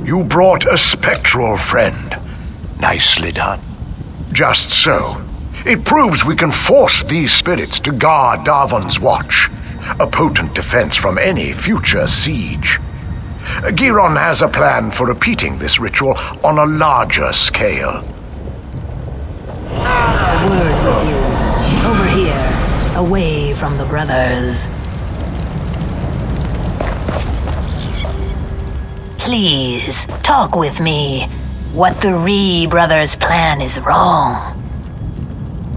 You brought a spectral friend. Nicely done. Just so. It proves we can force these spirits to guard Darvan's watch, a potent defense from any future siege. Giron has a plan for repeating this ritual on a larger scale. A word with you. Over here, away from the brothers. Please, talk with me. What the Ree brothers' plan is wrong.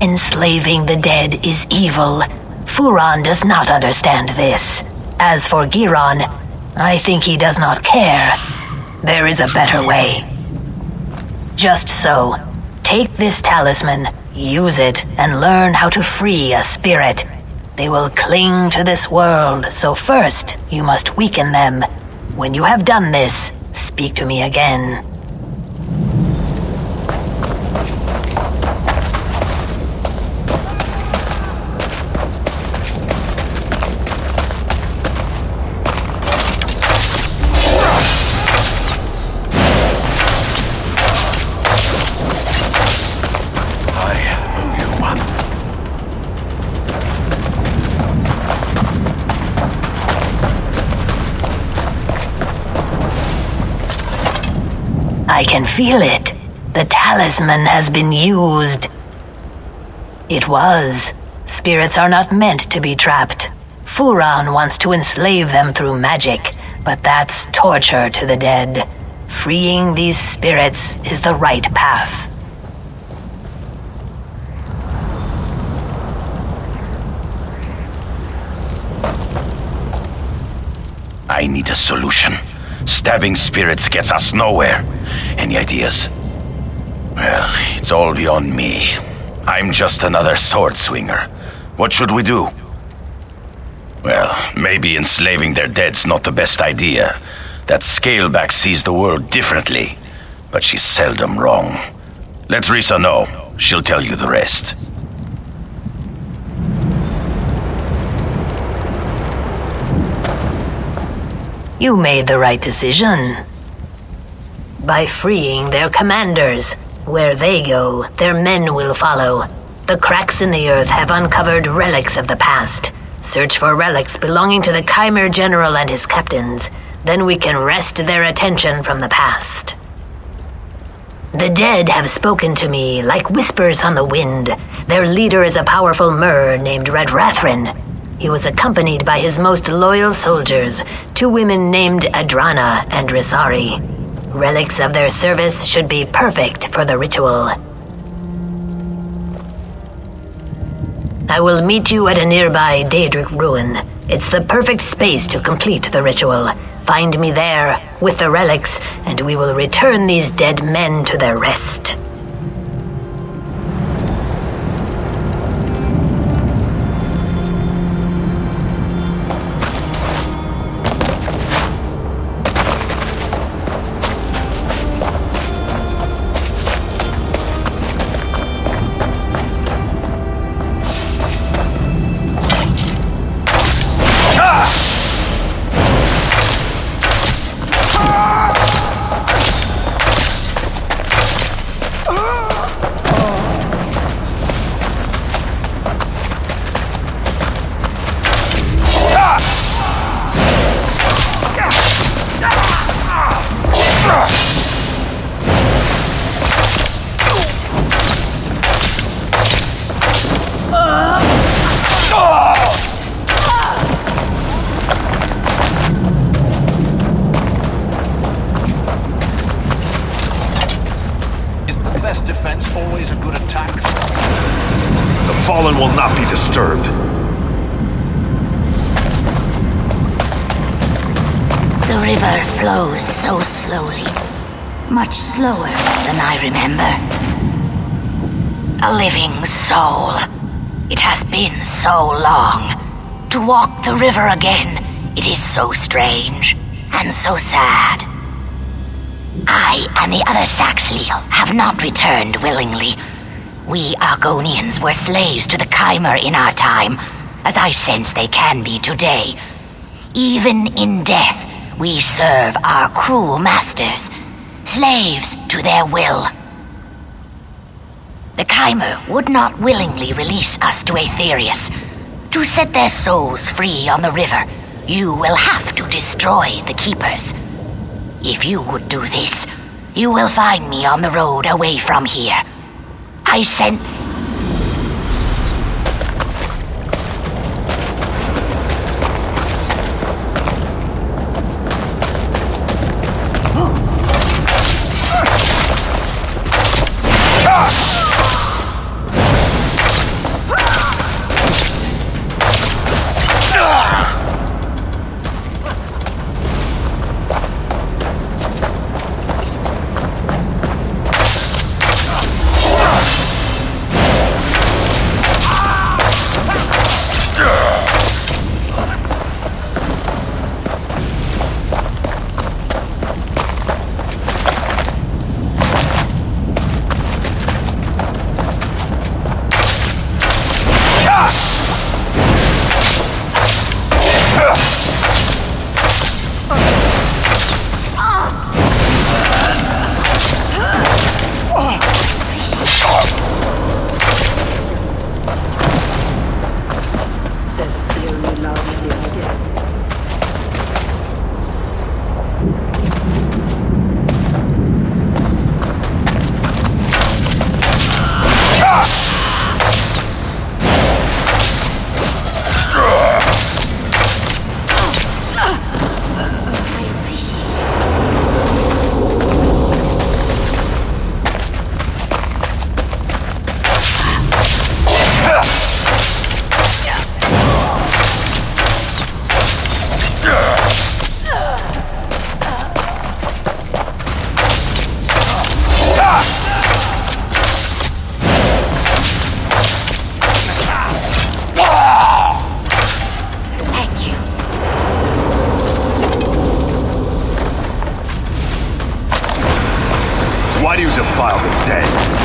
Enslaving the dead is evil. Furon does not understand this. As for Giron, I think he does not care. There is a better way. Just so, take this talisman, use it, and learn how to free a spirit. They will cling to this world, so first you must weaken them. When you have done this, speak to me again. I can feel it. The talisman has been used. It was. Spirits are not meant to be trapped. Furon wants to enslave them through magic, but that's torture to the dead. Freeing these spirits is the right path. I need a solution. Stabbing spirits gets us nowhere. Any ideas? Well, it's all beyond me. I'm just another sword swinger. What should we do? Well, maybe enslaving their dead's not the best idea. That Scaleback sees the world differently, but she's seldom wrong. Let Risa know. She'll tell you the rest. You made the right decision. By freeing their commanders, where they go, their men will follow. The cracks in the earth have uncovered relics of the past. Search for relics belonging to the Chimera General and his captains. Then we can wrest their attention from the past. The dead have spoken to me like whispers on the wind. Their leader is a powerful Mer named Red Rathrin. He was accompanied by his most loyal soldiers, 2 women named Adrana and Risari. Relics of their service should be perfect for the ritual. I will meet you at a nearby Daedric ruin. It's the perfect space to complete the ritual. Find me there, with the relics, and we will return these dead men to their rest. Fallen will not be disturbed. The river flows so slowly, much slower than I remember. A living soul. It has been so long. To walk the river again, it is so strange and so sad. I and the other Saxhleel have not returned willingly. We Argonians were slaves to the Chimera in our time, as I sense they can be today. Even in death, We serve our cruel masters, slaves to their will. The Chimer would not willingly release us to Aetherius. To set their souls free on the river, you will have to destroy the Keepers. If you would do this, you will find me on the road away from here. I sense... Why do you defile the dead?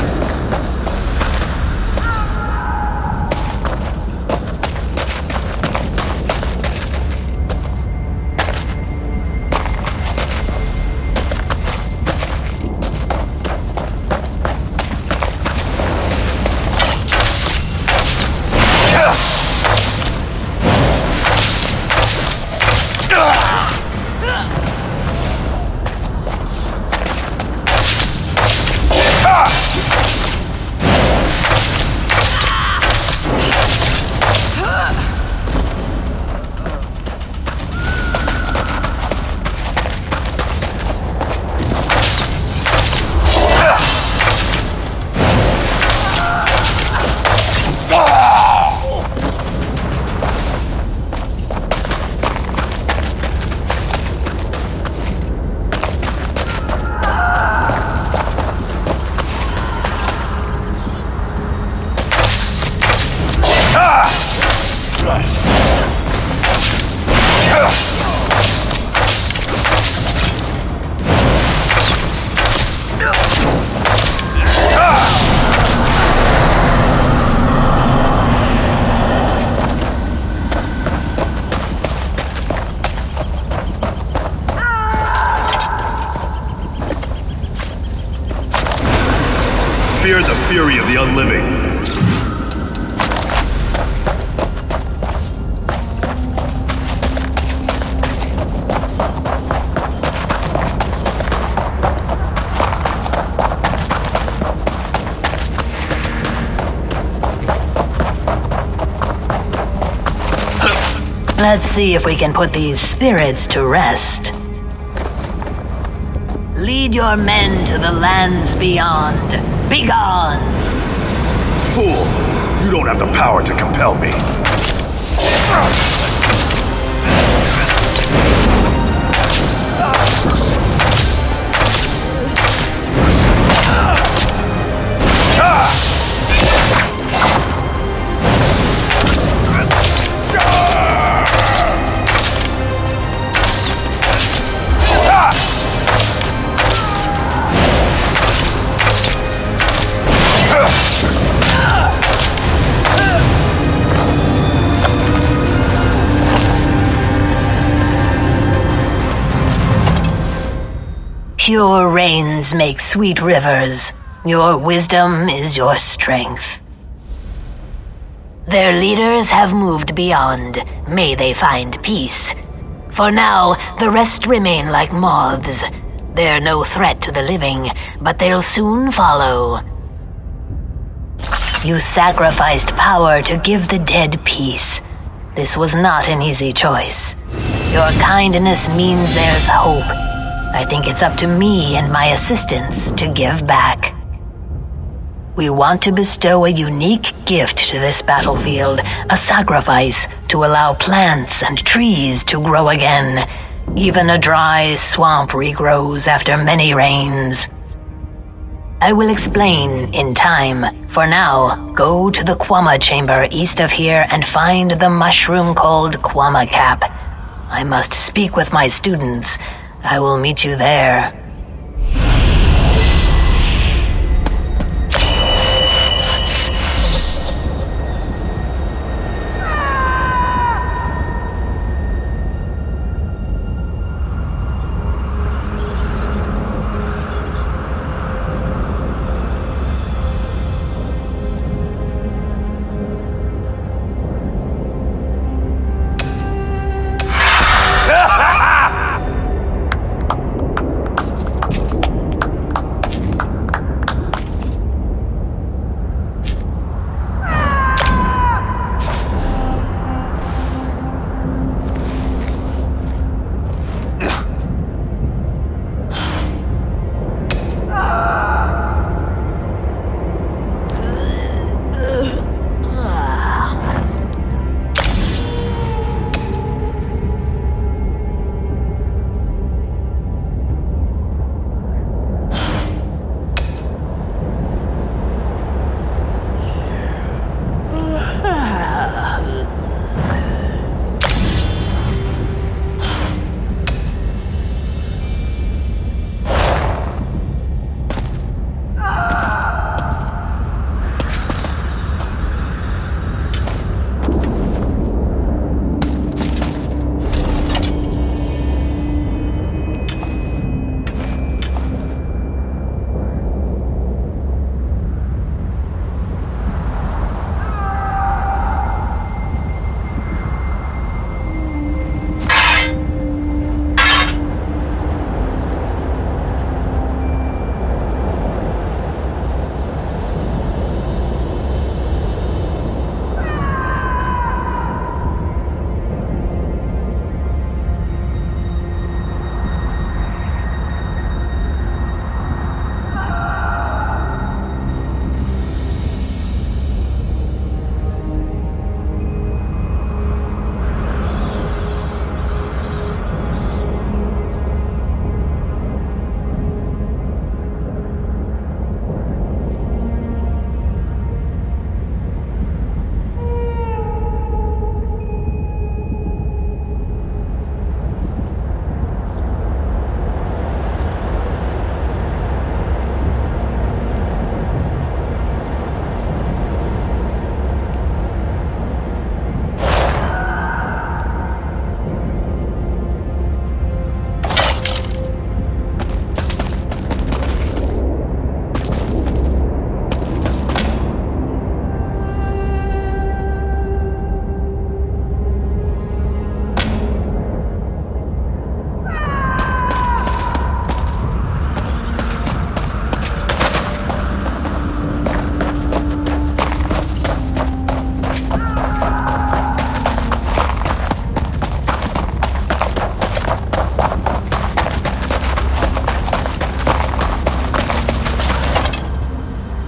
Fear the fury of the unliving. Let's see if we can put these spirits to rest. Lead your men to the lands beyond. Begone! Fool! You don't have the power to compel me. pure rains make sweet rivers. Your wisdom is your strength. Their leaders have moved beyond. May they find peace. For now, the rest remain like moths. They're no threat to the living, but they'll soon follow. You sacrificed power to give the dead peace. This was not an easy choice. Your kindness means there's hope. I think it's up to me and my assistants to give back. We want to bestow a unique gift to this battlefield, a sacrifice to allow plants and trees to grow again. Even a dry swamp regrows after many rains. I will explain in time. For now, go to the Kwama chamber east of here and find the mushroom called Kwama Cap. I must speak with my students. I will meet you there.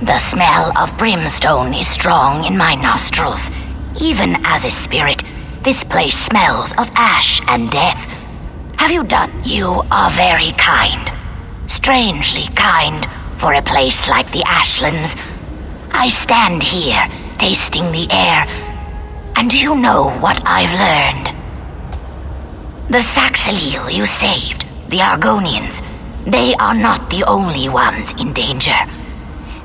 The smell of brimstone is strong in my nostrils. Even as a spirit, this place smells of ash and death. Have you done? You are very kind. Strangely kind for a place like the Ashlands. I stand here, tasting the air, and do you know what I've learned? The Saxilil you saved, the Argonians, they are not the only ones in danger.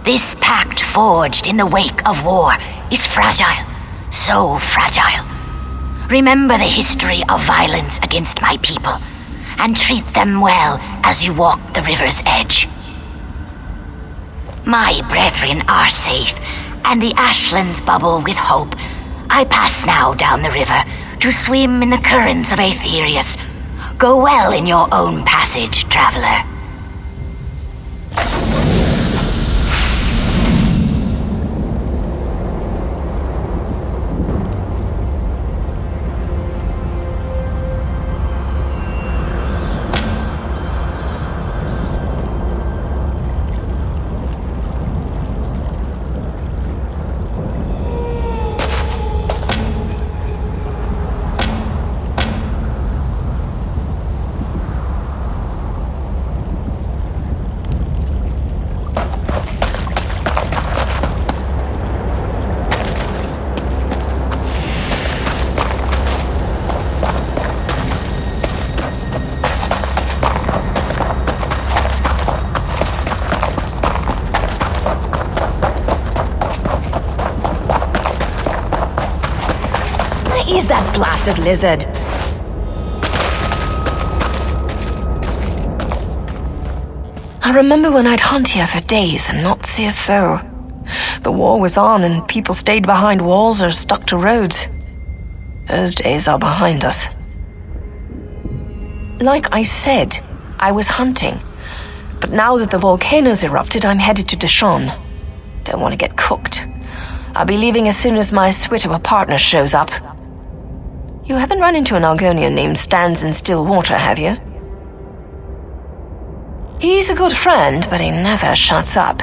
This pact forged in the wake of war is fragile, so fragile. Remember the history of violence against my people, and treat them well as you walk the river's edge. My brethren are safe, and the ashlands bubble with hope. I pass now down the river to swim in the currents of Aetherius. Go well in your own passage, traveler. Is that blasted lizard? I remember when I'd hunt here for days and not see a soul. The war was on and people stayed behind walls or stuck to roads. Those days are behind us. Like I said, I was hunting. But now that the volcano's erupted, I'm headed to Dashon. Don't want to get cooked. I'll be leaving as soon as my suite of a partner shows up. You haven't run into an Argonian named Stands in Still Water, have you? He's a good friend, but he never shuts up.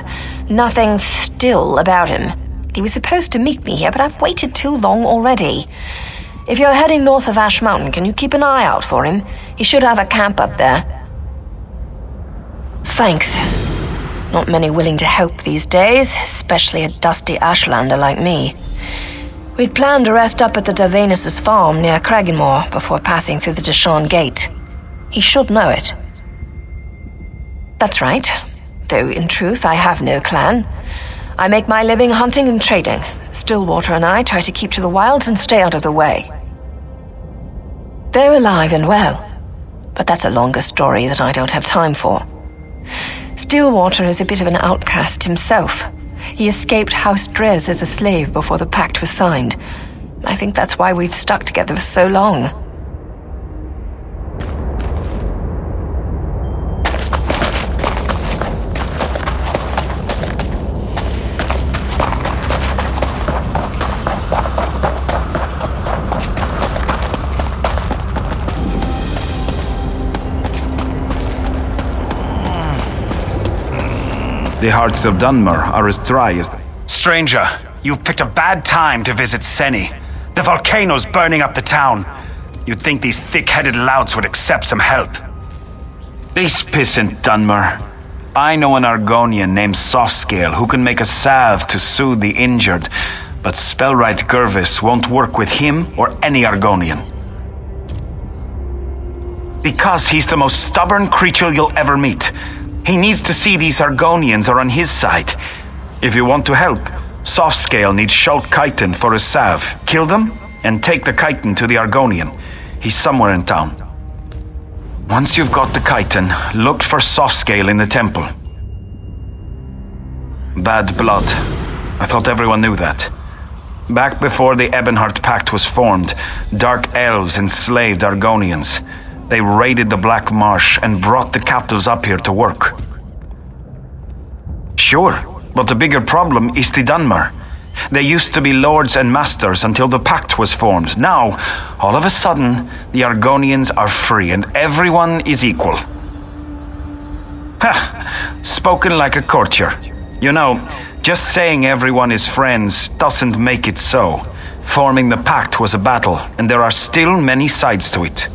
Nothing's still about him. He was supposed to meet me here, but I've waited too long already. If you're heading north of Ash Mountain, can you keep an eye out for him? He should have a camp up there. Thanks. Not many willing to help these days, especially a dusty Ashlander like me. We'd planned to rest up at the Darvanus' farm near Cragganmore before passing through the Dashon Gate. He should know it. That's right. Though in truth, I have no clan. I make my living hunting and trading. Stillwater and I try to keep to the wilds and stay out of the way. They're alive and well, but that's a longer story that I don't have time for. Stillwater is a bit of an outcast himself. He escaped House Drez as a slave before the pact was signed. I think that's why we've stuck together for so long. The hearts of Dunmer are as dry as... Stranger, you've picked a bad time to visit Seni. The volcano's burning up the town. You'd think these thick-headed louts would accept some help. This pissant Dunmer. I know an Argonian named Softscale who can make a salve to soothe the injured, but Spellwright Gervis won't work with him or any Argonian. Because he's the most stubborn creature you'll ever meet. He needs to see these Argonians are on his side. If you want to help, Softscale needs Schult Chiton for his salve. Kill them, and take the chitin to the Argonian. He's somewhere in town. Once you've got the chitin, look for Softscale in the temple. Bad blood. I thought everyone knew that. Back before the Ebonheart Pact was formed, dark elves enslaved Argonians. They raided the Black Marsh and brought the captives up here to work. Sure, but the bigger problem is the Dunmer. They used to be lords and masters until the pact was formed. Now, all of a sudden, the Argonians are free and everyone is equal. Ha! Spoken like a courtier. You know, just saying everyone is friends doesn't make it so. Forming the pact was a battle, and there are still many sides to it.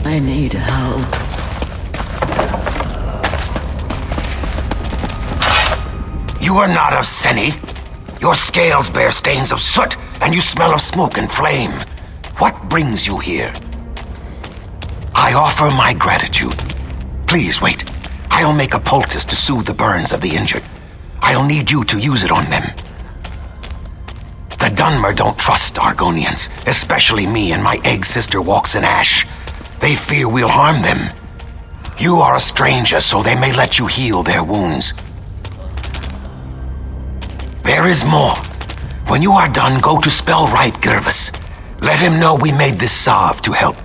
I need help. You are not of Seni. Your scales bear stains of soot, and you smell of smoke and flame. What brings you here? I offer my gratitude. Please wait. I'll make a poultice to soothe the burns of the injured. I'll need you to use it on them. The Dunmer don't trust Argonians, especially me and my egg sister walks in ash. They fear we'll harm them. You are a stranger, so they may let you heal their wounds. There is more. When you are done, go to Spellwright Gervis. Let him know we made this salve to help.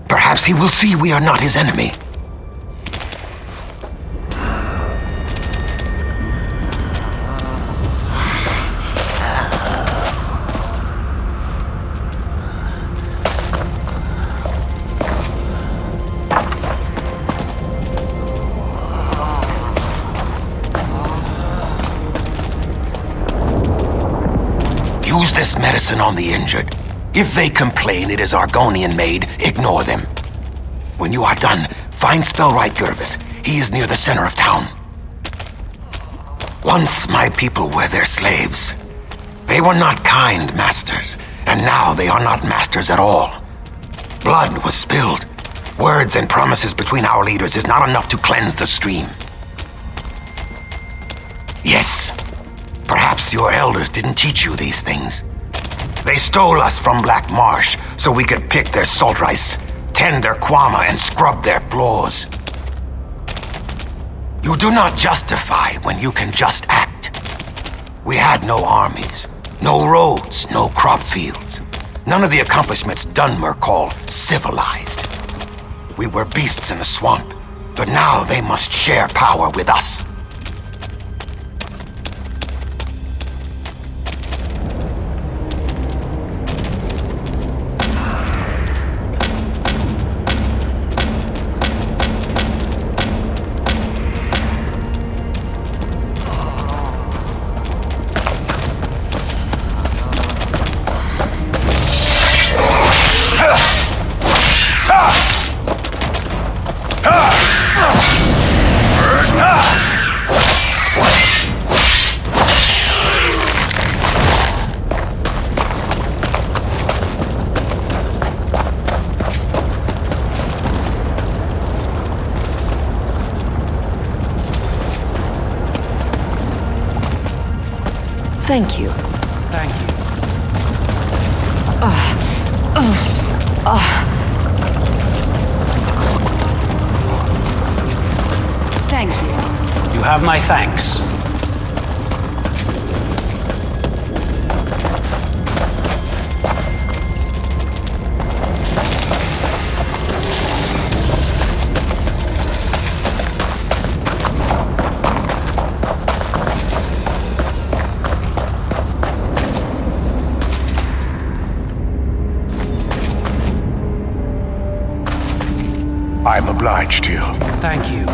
Perhaps he will see we are not his enemy. Use this medicine on the injured. If they complain it is Argonian made, ignore them. When you are done, find Spellwright Gervis. He is near the center of town. Once my people were their slaves. They were not kind masters, and now they are not masters at all. Blood was spilled. Words and promises between our leaders is not enough to cleanse the stream. Yes. Perhaps your elders didn't teach you these things. They stole us from Black Marsh so we could pick their salt rice, tend their kwama, and scrub their floors. You do not justify when you can just act. We had no armies, no roads, no crop fields. None of the accomplishments Dunmer call civilized. We were beasts in the swamp, but now they must share power with us. Thank you. Thank you. Thank you. You have my thanks. I'm obliged to you. Thank you.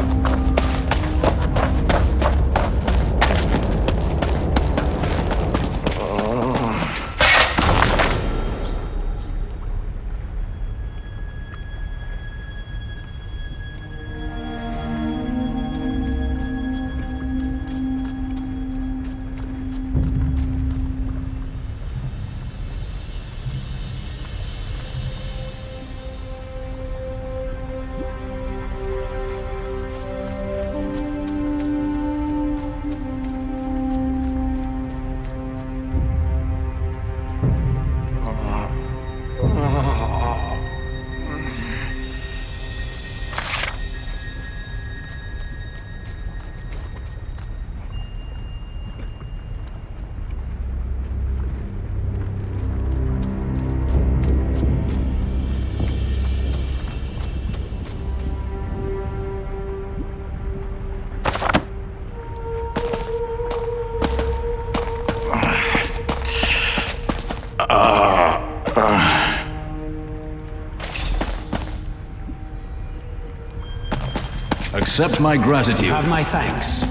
Accept my gratitude. Have my thanks.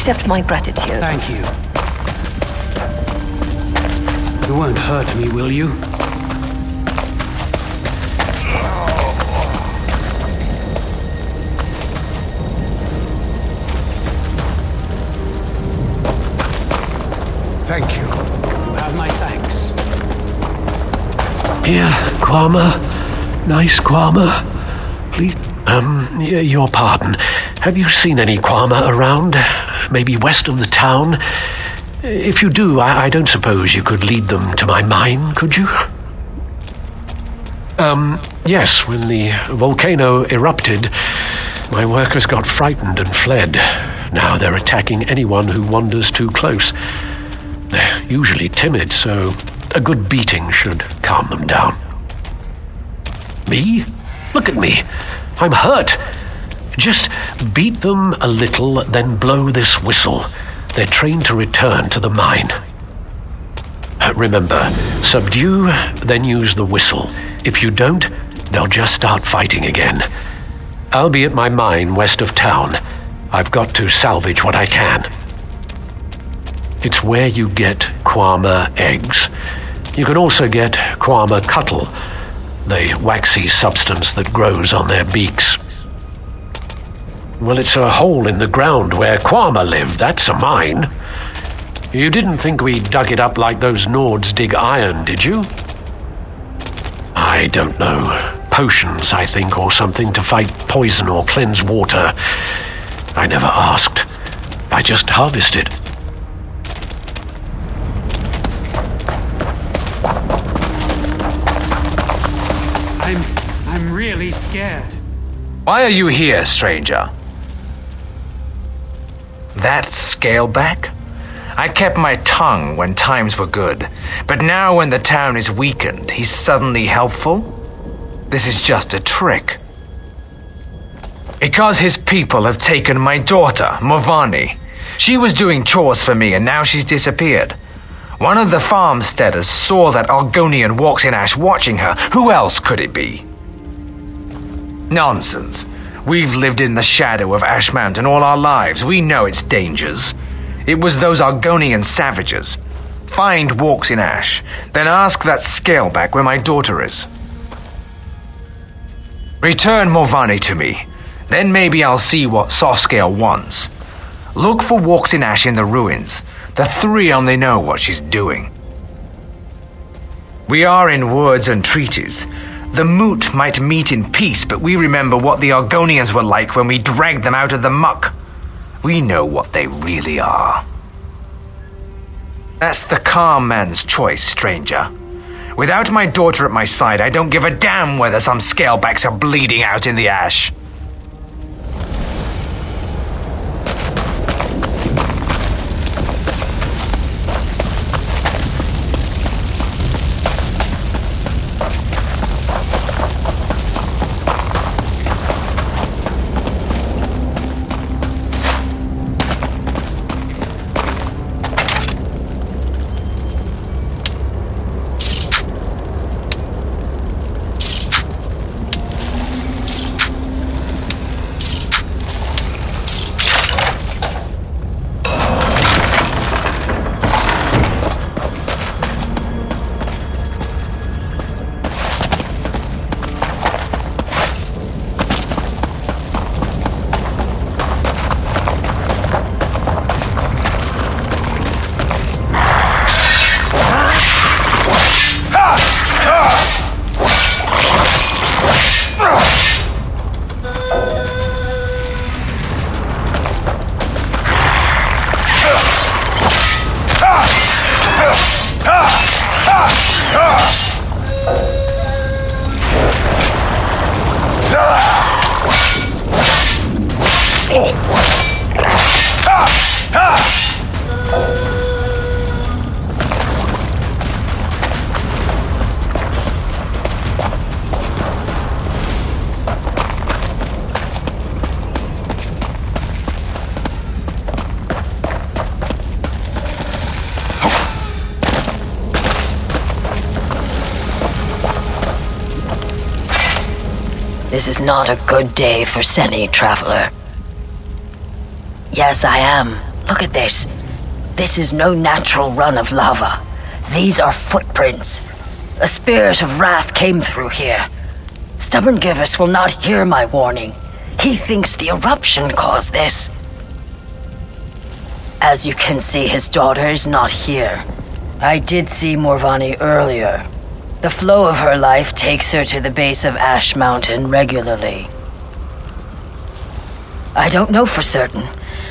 Accept my gratitude. Thank you. You won't hurt me, will you? Thank you. You have my thanks. Here, Kwama. Nice Kwama. Please, your pardon. Have you seen any Kwama around? Maybe west of the town? If you do, I don't suppose you could lead them to my mine, could you? Yes, when the volcano erupted, my workers got frightened and fled. Now they're attacking anyone who wanders too close. They're usually timid, so a good beating should calm them down. Me? Look at me. I'm hurt. Just beat them a little, then blow this whistle. They're trained to return to the mine. Remember, subdue, then use the whistle. If you don't, they'll just start fighting again. I'll be at my mine west of town. I've got to salvage what I can. It's where you get Kwama eggs. You can also get Kwama cuttle, the waxy substance that grows on their beaks. Well, it's a hole in the ground where Kwama live. That's a mine. You didn't think we dug it up like those Nords dig iron, did you? I don't know. Potions, I think, or something to fight poison or cleanse water. I never asked. I just harvested. I'm really scared. Why are you here, stranger? That Scaleback? I kept my tongue when times were good, but now when the town is weakened, he's suddenly helpful? This is just a trick. Because his people have taken my daughter, Movani. She was doing chores for me and now she's disappeared. One of the farmsteaders saw that Argonian walks in ash watching her. Who else could it be? Nonsense. We've lived in the shadow of Ash Mountain all our lives. We know its dangers. It was those Argonian savages. Find Walks in Ash, then ask that Scaleback where my daughter is. Return Movani to me. Then maybe I'll see what Softscale wants. Look for Walks in Ash in the ruins. The three only know what she's doing. We are in woods and treaties. The Moot might meet in peace, but we remember what the Argonians were like when we dragged them out of the muck. We know what they really are. That's the calm man's choice, stranger. Without my daughter at my side, I don't give a damn whether some Scalebacks are bleeding out in the ash. This is not a good day for Seni, traveler. Yes, I am. Look at this. This is no natural run of lava. These are footprints. A spirit of wrath came through here. Stubborn Gervis will not hear my warning. He thinks the eruption caused this. As you can see, his daughter is not here. I did see Morvani earlier. The flow of her life takes her to the base of Ash Mountain regularly. I don't know for certain,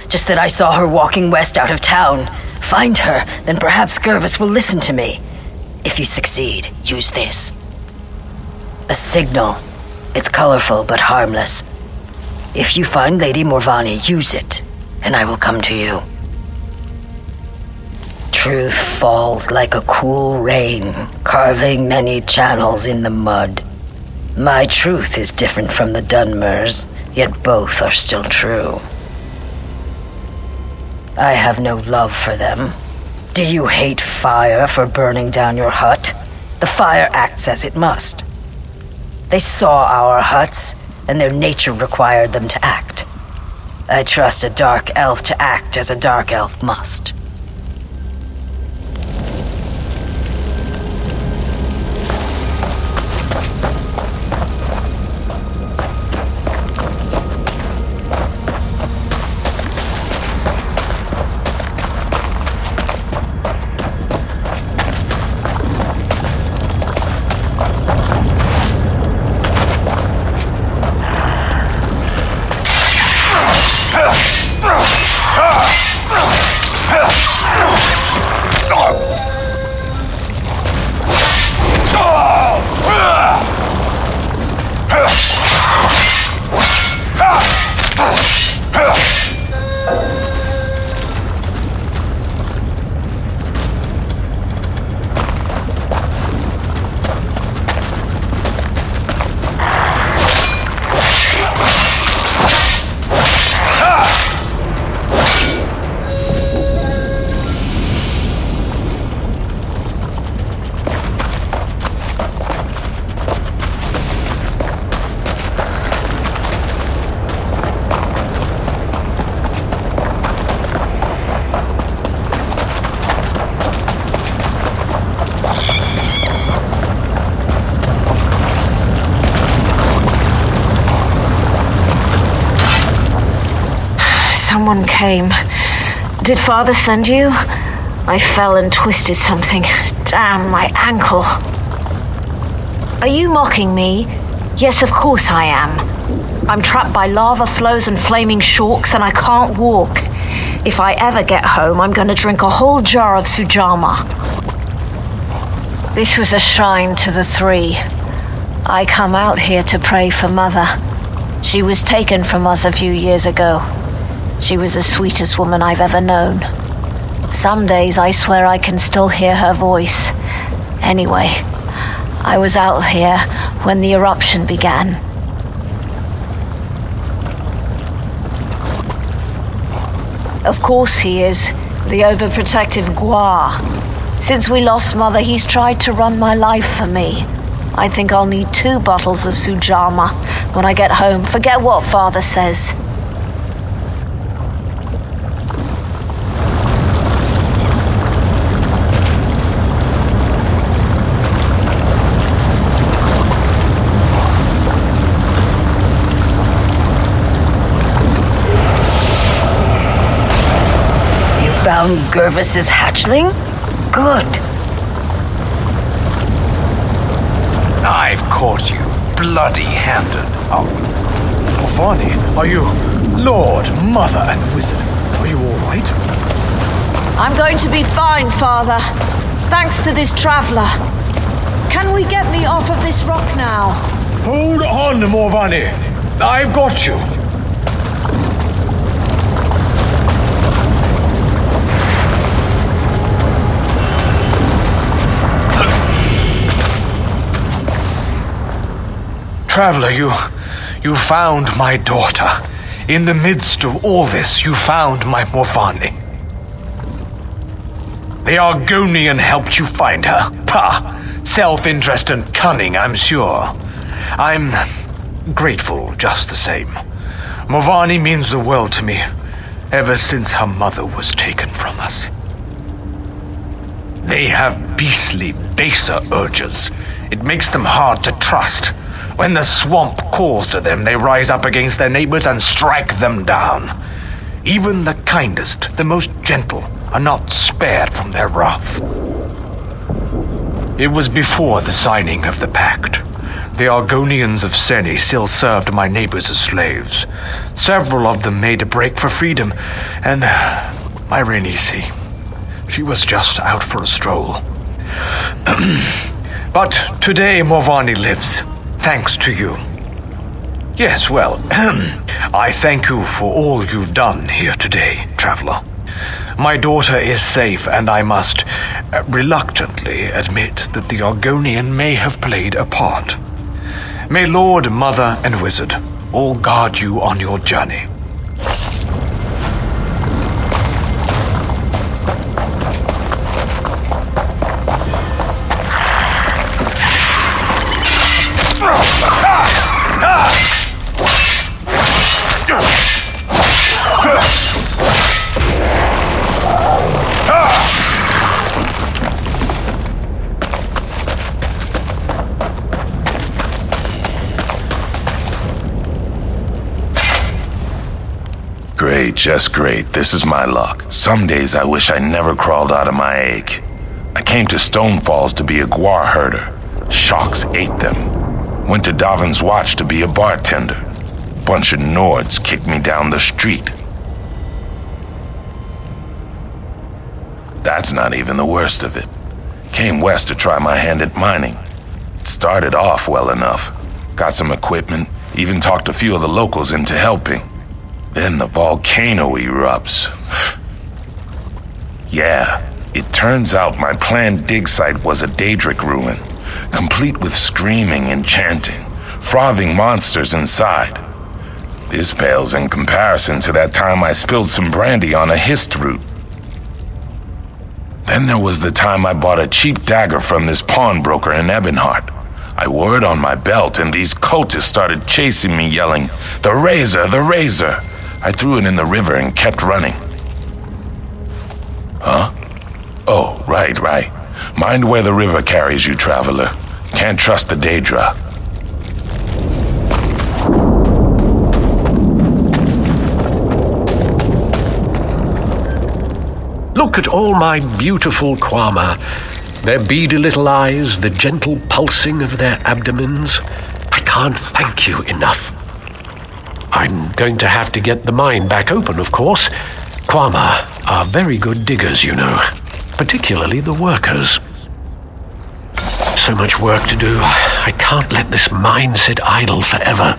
just that I saw her walking west out of town. Find her, then perhaps Gervis will listen to me. If you succeed, use this. A signal. It's colorful but harmless. If you find Lady Morvani, use it, and I will come to you. Truth falls like a cool rain, carving many channels in the mud. My truth is different from the Dunmers, yet both are still true. I have no love for them. Do you hate fire for burning down your hut? The fire acts as it must. They saw our huts, and their nature required them to act. I trust a dark elf to act as a dark elf must. Someone came. Did Father send you? I fell and twisted something. Damn, my ankle. Are you mocking me? Yes, of course I am. I'm trapped by lava flows and flaming shorks, and I can't walk. If I ever get home, I'm gonna drink a whole jar of Sujama. This was a shrine to the three. I come out here to pray for Mother. She was taken from us a few years ago. She was the sweetest woman I've ever known. Some days I swear I can still hear her voice. Anyway, I was out here when the eruption began. Of course he is, the overprotective Gua. Since we lost Mother, he's tried to run my life for me. I think I'll need 2 bottles of Sujama when I get home. Forget what Father says. Found Gervis's hatchling? Good. I've caught you, bloody-handed. Oh, Morvani, are you Lord, Mother, and Wizard? Are you all right? I'm going to be fine, Father. Thanks to this traveler. Can we get me off of this rock now? Hold on, Morvani. I've got you. Traveler, you found my daughter. In the midst of all this, you found my Morvani. The Argonian helped you find her. Pah! Self-interest and cunning, I'm sure. I'm grateful just the same. Morvani means the world to me. ever since her mother was taken from us. They have beastly, baser urges. It makes them hard to trust. When the swamp calls to them, they rise up against their neighbors and strike them down. Even the kindest, the most gentle, are not spared from their wrath. It was before the signing of the pact. The Argonians of Seni still served my neighbors as slaves. Several of them made a break for freedom, and my Renisi, she was just out for a stroll. But today Morvani lives, thanks to you. Yes, well, I thank you for all you've done here today, traveler. My daughter is safe, and I must reluctantly admit that the Argonian may have played a part. May Lord, Mother, and Wizard all guard you on your journey. Great, just great. This is my luck. Some days I wish I never crawled out of my egg. I came to Stone Falls to be a guar herder. Sharks ate them. Went to Davin's Watch to be a bartender. Bunch of Nords kicked me down the street. That's not even the worst of it. Came west to try my hand at mining. It started off well enough. Got some equipment, even talked a few of the locals into helping. Then the volcano erupts. Yeah, it turns out my planned dig site was a Daedric ruin, complete with screaming and chanting, frothing monsters inside. This pales in comparison to that time I spilled some brandy on a hist root. Then there was the time I bought a cheap dagger from this pawnbroker in Ebonheart. I wore it on my belt and these cultists started chasing me yelling, "The razor, the razor!" I threw it in the river and kept running. Huh? Oh, right. Mind where the river carries you, traveler. Can't trust the Daedra. Look at all my beautiful Kwama. Their beady little eyes, the gentle pulsing of their abdomens. I can't thank you enough. I'm going to have to get the mine back open, of course. Kwama are very good diggers, you know, particularly the workers. So much work to do. I can't let this mine sit idle forever.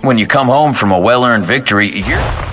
When you come home from a well-earned victory, you're...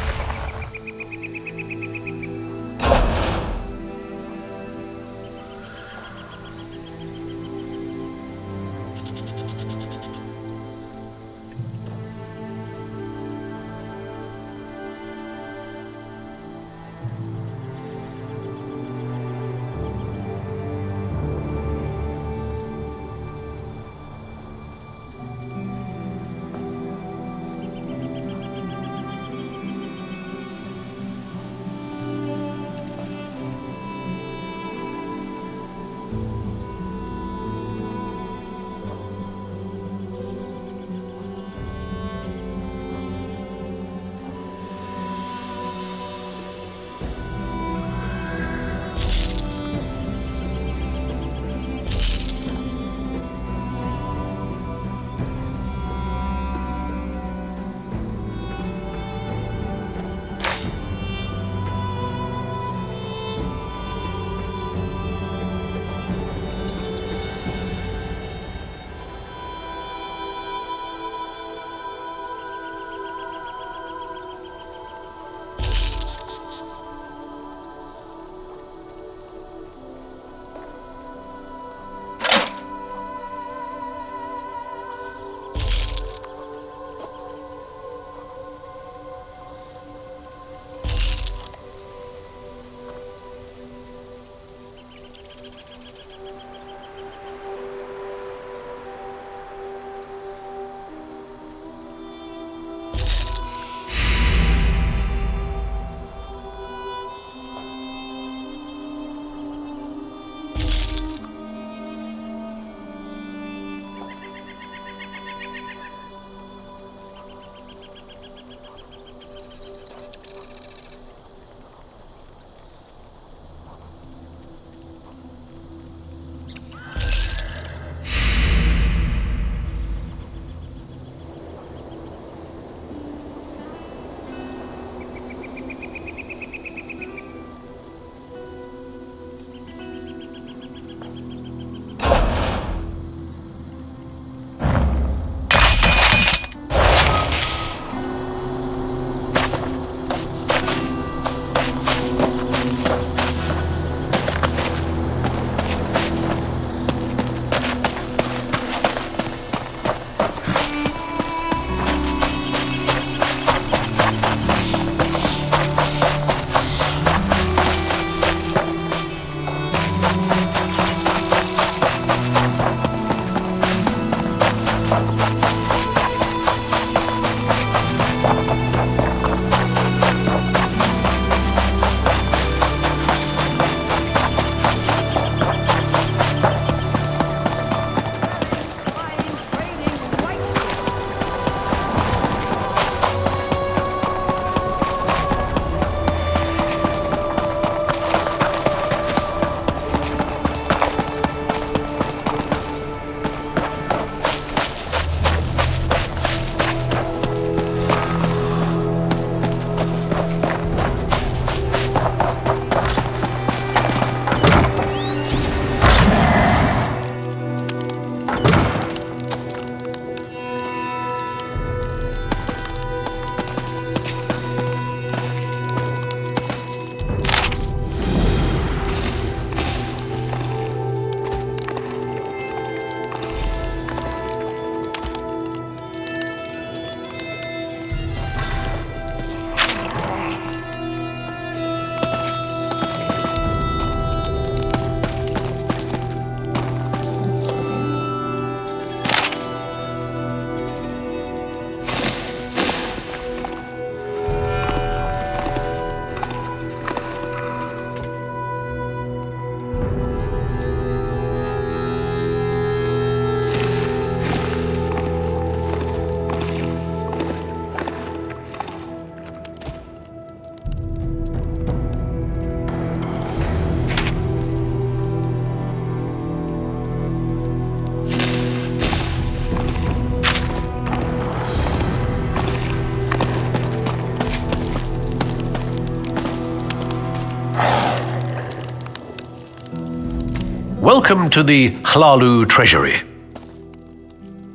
Welcome to the Hlalu Treasury.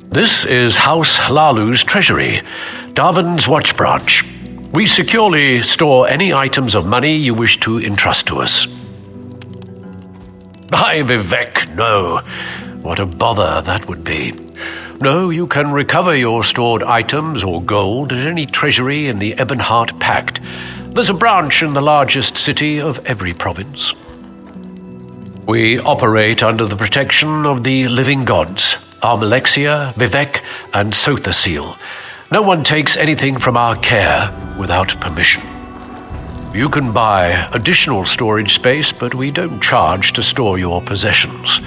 This is House Hlalu's treasury, Darwin's Watch Branch. We securely store any items of money you wish to entrust to us. By Vivek, no. What a bother that would be. No, you can recover your stored items or gold at any treasury in the Ebonheart Pact. There's a branch in the largest city of every province. We operate under the protection of the living gods, Armalexia, Vivek, and Sothasil. No one takes anything from our care without permission. You can buy additional storage space, but we don't charge to store your possessions.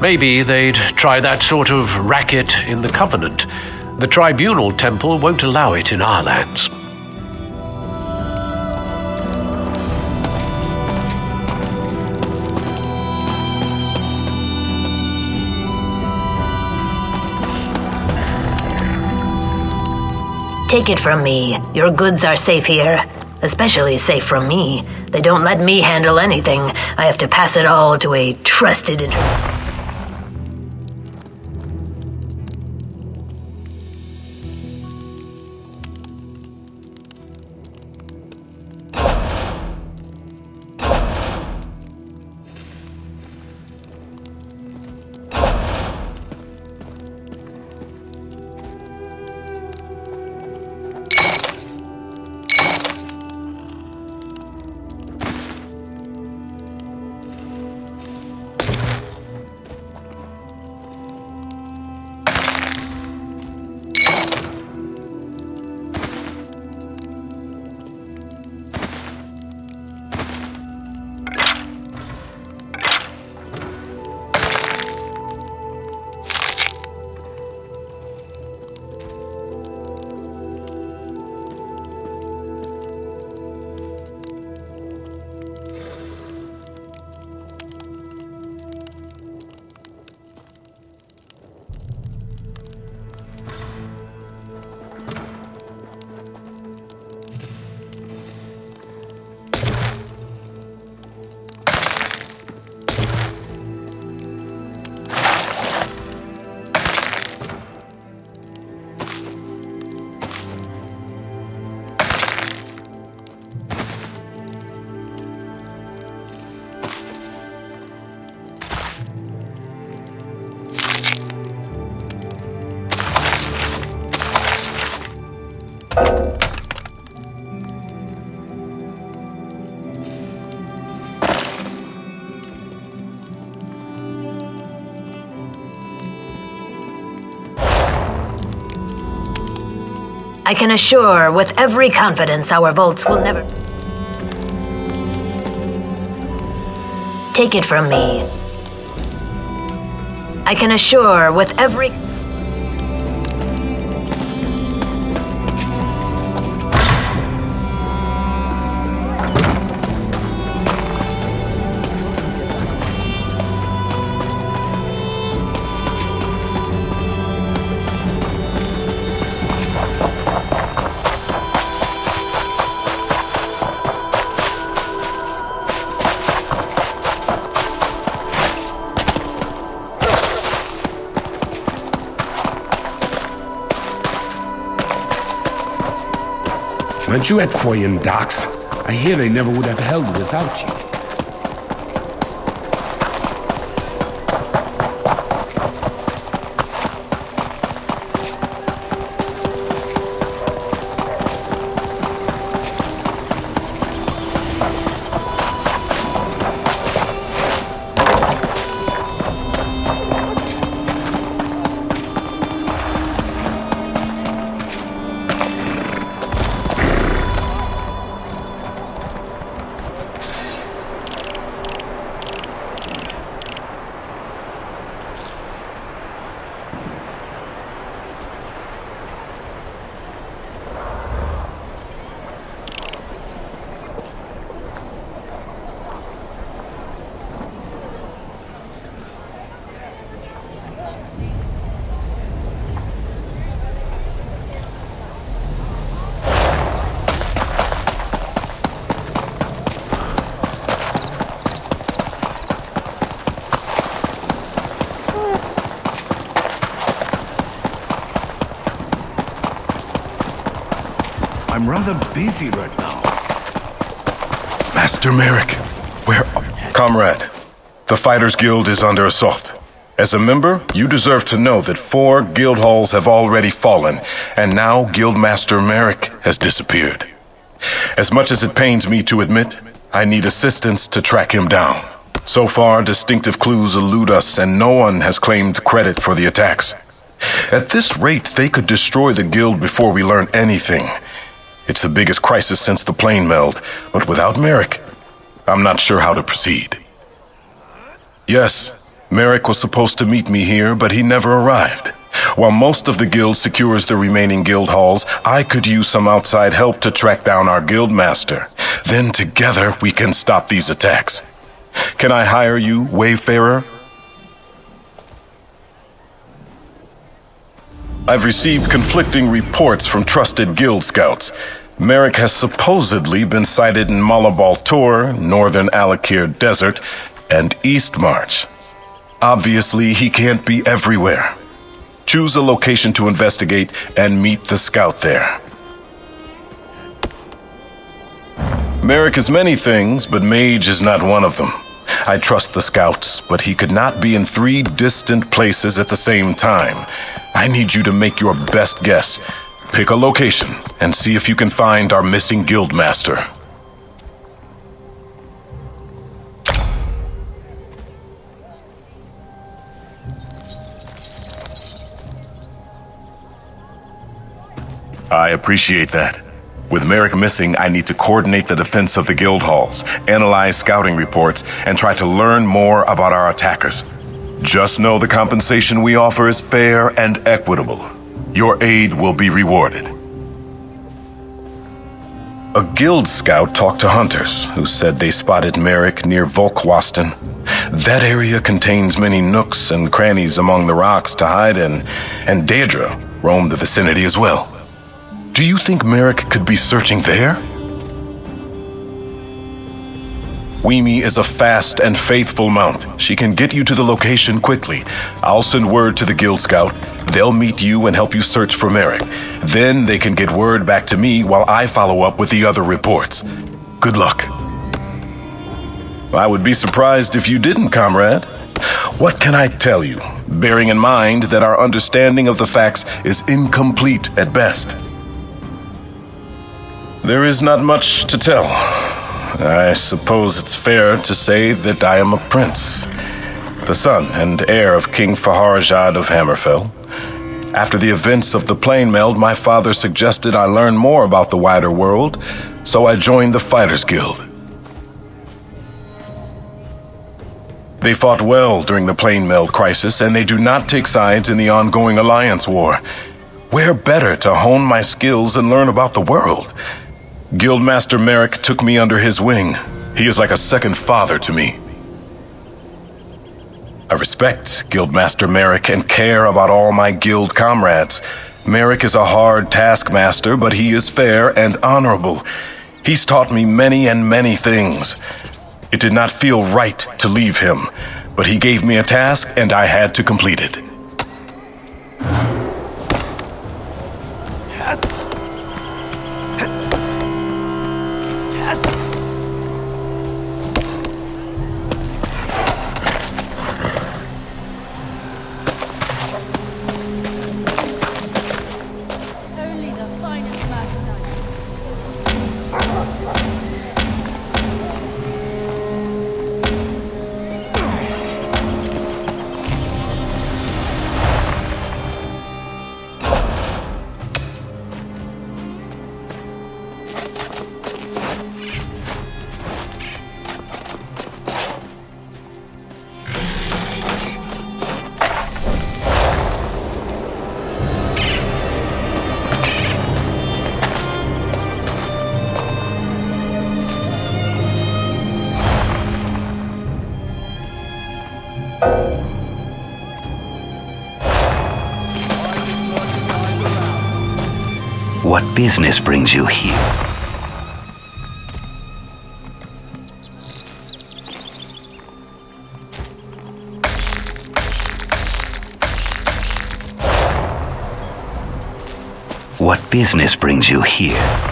Maybe they'd try that sort of racket in the Covenant. The Tribunal Temple won't allow it in our lands. Take it from me. Your goods are safe here. Especially safe from me. They don't let me handle anything. I have to pass it all to a trusted I can assure with every confidence our vaults will never... Take it from me. I can assure with every... Weren't you at Foyen Docks? I hear they never would have held without you. I'm rather busy right now. Master Merrick, where... Comrade, the Fighters Guild is under assault. As a member, you deserve to know that 4 guild halls have already fallen, and now Guildmaster Merrick has disappeared. As much as it pains me to admit, I need assistance to track him down. So far, distinctive clues elude us, and no one has claimed credit for the attacks. At this rate, they could destroy the guild before we learn anything. It's the biggest crisis since the plane meld, but without Merrick, I'm not sure how to proceed. Yes, Merrick was supposed to meet me here, but he never arrived. While most of the guild secures the remaining guild halls, I could use some outside help to track down our guild master. Then together we can stop these attacks. Can I hire you, Wayfarer? I've received conflicting reports from trusted guild scouts. Merrick has supposedly been sighted in Malabal Tor, northern Alakir Desert, and East March. Obviously, he can't be everywhere. Choose a location to investigate and meet the scout there. Merrick is many things, but mage is not one of them. I trust the scouts, but he could not be in 3 distant places at the same time. I need you to make your best guess. Pick a location and see if you can find our missing guild master. I appreciate that. With Merrick missing, I need to coordinate the defense of the guild halls, analyze scouting reports, and try to learn more about our attackers. Just know the compensation we offer is fair and equitable. Your aid will be rewarded. A guild scout talked to hunters who said they spotted Merrick near Volkwasten. That area contains many nooks and crannies among the rocks to hide in, and Daedra roamed the vicinity as well. Do you think Merrick could be searching there? Weemy is a fast and faithful mount. She can get you to the location quickly. I'll send word to the Guild Scout. They'll meet you and help you search for Merrick. Then they can get word back to me while I follow up with the other reports. Good luck. I would be surprised if you didn't, comrade. What can I tell you, bearing in mind that our understanding of the facts is incomplete at best? There is not much to tell. I suppose it's fair to say that I am a prince, the son and heir of King Faharjad of Hammerfell. After the events of the plane meld, my father suggested I learn more about the wider world, so I joined the Fighters Guild. They fought well during the plane meld crisis, and they do not take sides in the ongoing Alliance war. Where better to hone my skills and learn about the world? Guildmaster Merrick took me under his wing. He is like a second father to me. I respect Guildmaster Merrick and care about all my guild comrades. Merrick is a hard taskmaster, but he is fair and honorable. He's taught me many and many things. It did not feel right to leave him, but he gave me a task and I had to complete it. What business brings you here? What business brings you here?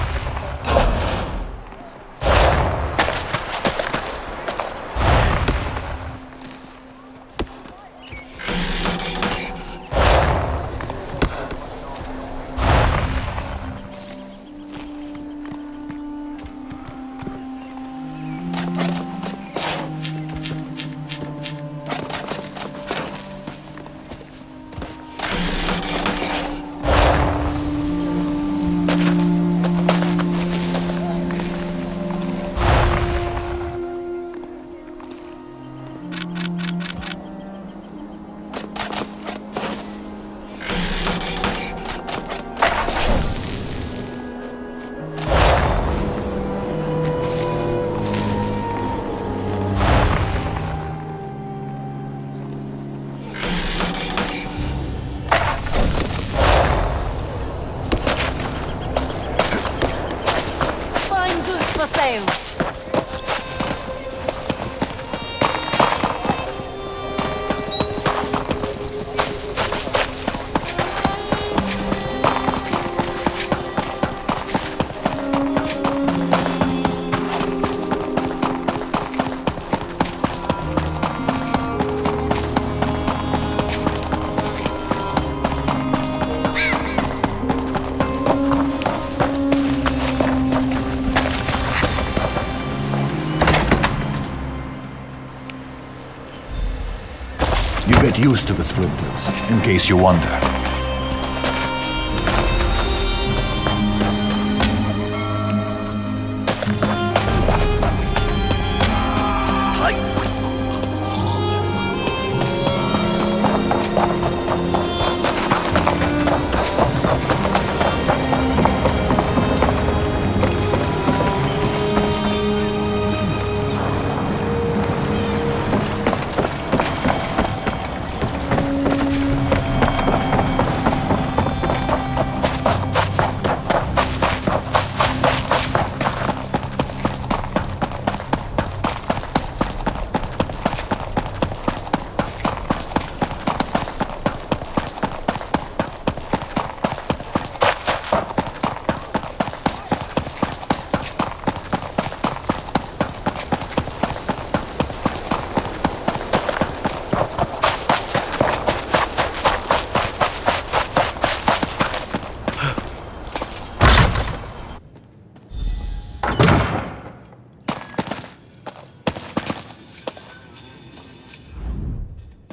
Get used to the splinters, in case you wonder.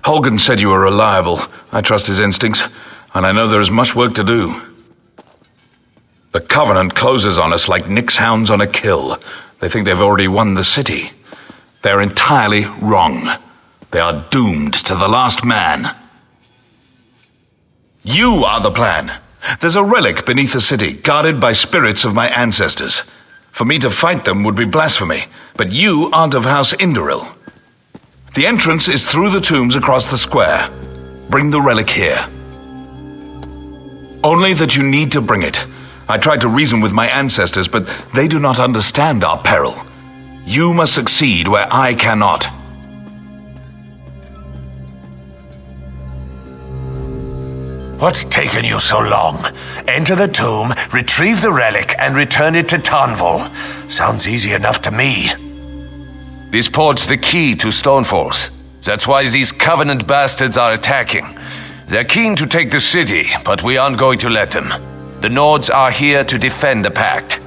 Holgan said you were reliable. I trust his instincts. and I know there is much work to do. The Covenant closes on us like Nick's hounds on a kill. They think they've already won the city. They're entirely wrong. They are doomed to the last man. You are the plan. There's a relic beneath the city, guarded by spirits of my ancestors. For me to fight them would be blasphemy, but you aren't of House Indoril. The entrance is through the tombs across the square. Bring the relic here. Only that you need to bring it. I tried to reason with my ancestors, but they do not understand our peril. You must succeed where I cannot. What's taken you so long? Enter the tomb, retrieve the relic, and return it to Tanvol. Sounds easy enough to me. This port's the key to Stonefalls. That's why these Covenant bastards are attacking. They're keen to take the city, but we aren't going to let them. The Nords are here to defend the Pact.